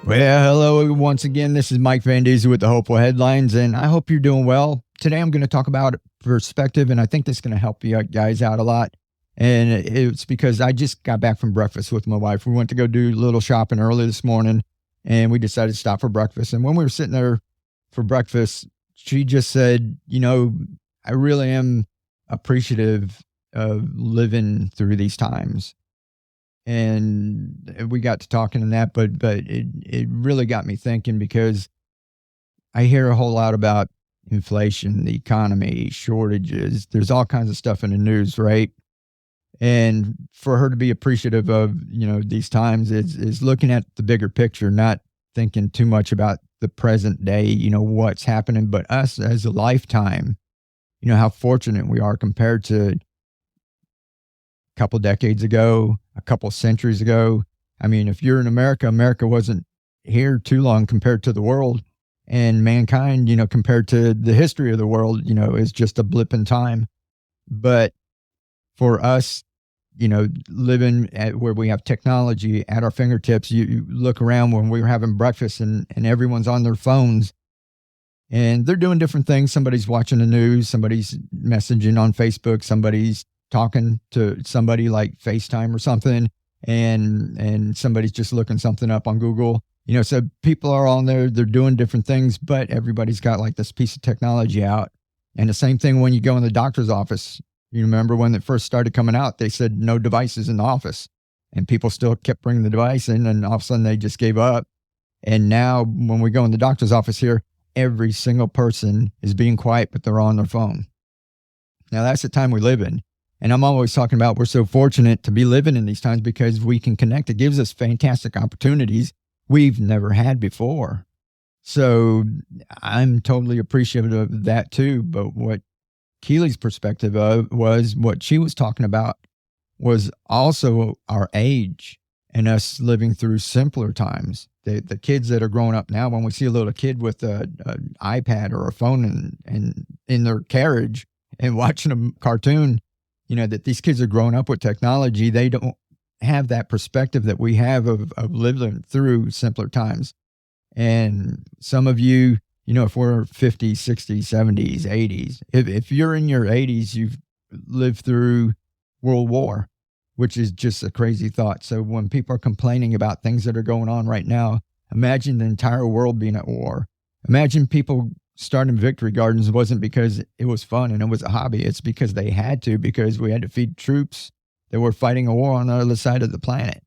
Well, hello once again. This is Mike Van Deezy with the Hopeful Headlines, and I hope you're doing well. Today I'm going to talk about perspective, and I think this is going to help you guys out a lot. And it's because I just got back from breakfast with my wife. We went to go do a little shopping early this morning, and we decided to stop for breakfast. And when we were sitting there for breakfast, she just said, I really am appreciative of living through these times. And we got to talking and that, but it really got me thinking, because I hear a whole lot about inflation, the economy, shortages. There's all kinds of stuff in the news, right? And for her to be appreciative of, these times is looking at the bigger picture, not thinking too much about the present day, what's happening, but us as a lifetime, how fortunate we are compared to a couple decades ago, a couple centuries ago. I mean, if you're in America, America wasn't here too long compared to the world, and mankind, compared to the history of the world, is just a blip in time. But for us, living at where we have technology at our fingertips, you look around when we were having breakfast and everyone's on their phones and they're doing different things. Somebody's watching the news, somebody's messaging on Facebook, somebody's talking to somebody like FaceTime or something, and somebody's just looking something up on Google. So people are on there, they're doing different things, but everybody's got like this piece of technology out. And the same thing when you go in the doctor's office. You remember when it first started coming out, they said no devices in the office, and people still kept bringing the device in, and all of a sudden they just gave up. And now when we go in the doctor's office here, every single person is being quiet, but they're on their phone. Now that's the time we live in. And I'm always talking about we're so fortunate to be living in these times because we can connect. It gives us fantastic opportunities we've never had before. So I'm totally appreciative of that too. But what Keely's perspective of was what she was talking about was also our age and us living through simpler times. The kids that are growing up now, when we see a little kid with an iPad or a phone and in their carriage and watching a cartoon, that these kids are growing up with technology, they don't have that perspective that we have of living through simpler times. And some of you, if we're 50s, 60s, 70s, 80s, if you're in your 80s, you've lived through World War, which is just a crazy thought. So when people are complaining about things that are going on right now, imagine the entire world being at war. Imagine people starting victory gardens wasn't because it was fun and it was a hobby. It's because they had to, because we had to feed troops that were fighting a war on the other side of the planet.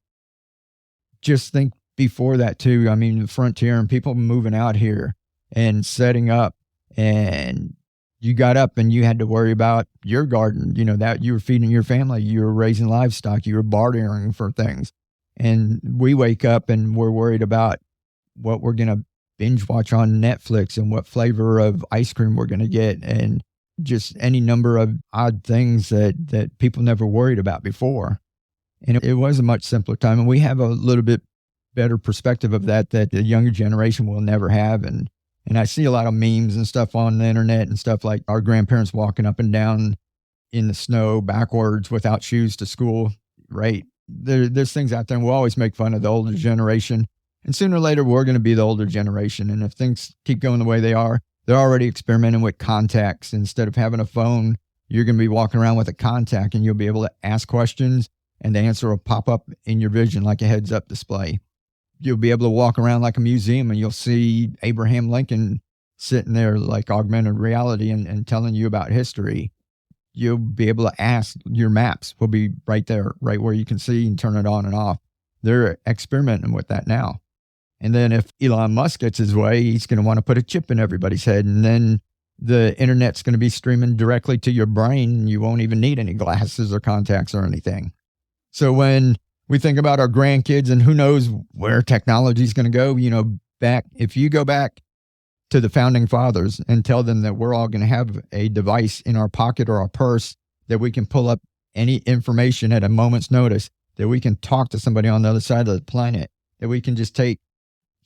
Just think before that too. I mean, the frontier and people moving out here and setting up, and you got up and you had to worry about your garden, that you were feeding your family, you were raising livestock, you were bartering for things. And we wake up and we're worried about what we're going to binge watch on Netflix and what flavor of ice cream we're going to get, and just any number of odd things that people never worried about before. And it was a much simpler time. And we have a little bit better perspective of that the younger generation will never have. And I see a lot of memes and stuff on the internet and stuff like our grandparents walking up and down in the snow backwards without shoes to school, right? There's things out there, and we'll always make fun of the older generation. And sooner or later, we're going to be the older generation. And if things keep going the way they are, they're already experimenting with contacts. Instead of having a phone, you're going to be walking around with a contact, and you'll be able to ask questions, and the answer will pop up in your vision like a heads-up display. You'll be able to walk around like a museum, and you'll see Abraham Lincoln sitting there like augmented reality and telling you about history. You'll be able to ask, your maps will be right there, right where you can see and turn it on and off. They're experimenting with that now. And then if Elon Musk gets his way, he's going to want to put a chip in everybody's head. And then the internet's going to be streaming directly to your brain. You won't even need any glasses or contacts or anything. So when we think about our grandkids and who knows where technology is going to go, if you go back to the founding fathers and tell them that we're all going to have a device in our pocket or our purse that we can pull up any information at a moment's notice, that we can talk to somebody on the other side of the planet, that we can just take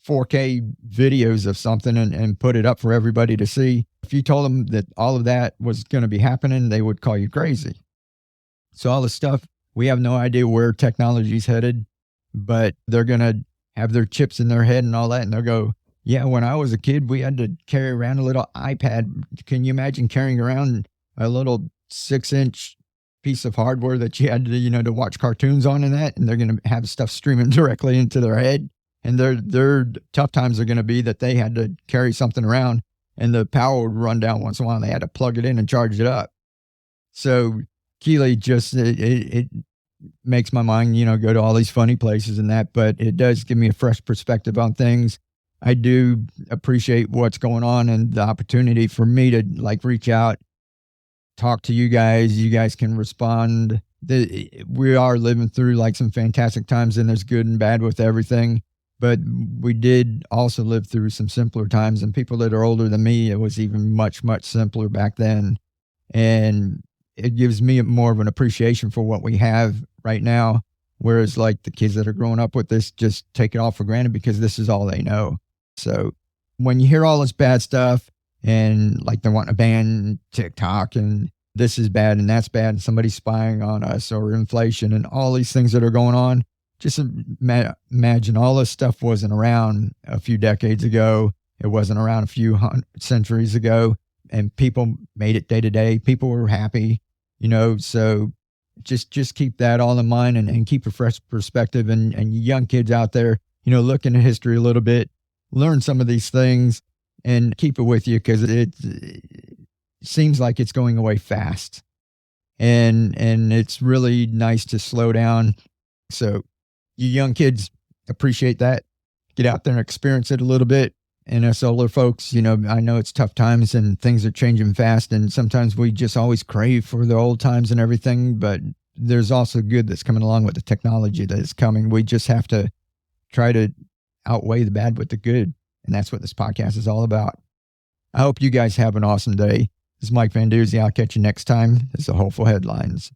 4K videos of something and put it up for everybody to see. If you told them that all of that was going to be happening, they would call you crazy. So all this stuff, we have no idea where technology is headed, but they're going to have their chips in their head and all that. And they'll go, yeah, when I was a kid, we had to carry around a little iPad. Can you imagine carrying around a little 6-inch piece of hardware that you had to, to watch cartoons on and that? And they're going to have stuff streaming directly into their head. And their tough times are going to be that they had to carry something around and the power would run down once in a while. And they had to plug it in and charge it up. So Keeley just, it makes my mind, go to all these funny places and that, but it does give me a fresh perspective on things. I do appreciate what's going on and the opportunity for me to reach out, talk to you guys. You guys can respond. We are living through some fantastic times, and there's good and bad with everything. But we did also live through some simpler times, and people that are older than me, it was even much, much simpler back then. And it gives me more of an appreciation for what we have right now. Whereas the kids that are growing up with this just take it all for granted because this is all they know. So when you hear all this bad stuff and they're wanting to ban TikTok and this is bad and that's bad and somebody's spying on us or inflation and all these things that are going on, just imagine all this stuff wasn't around a few decades ago. It wasn't around a few centuries ago, and people made it day to day. People were happy, so just keep that all in mind and keep a fresh perspective. And young kids out there, look into history a little bit, learn some of these things and keep it with you because it seems like it's going away fast. And it's really nice to slow down. So you young kids, appreciate that. Get out there and experience it a little bit. And us older folks, I know it's tough times and things are changing fast. And sometimes we just always crave for the old times and everything. But there's also good that's coming along with the technology that is coming. We just have to try to outweigh the bad with the good. And that's what this podcast is all about. I hope you guys have an awesome day. This is Mike Van Duzy. I'll catch you next time. This is the Hopeful Headlines.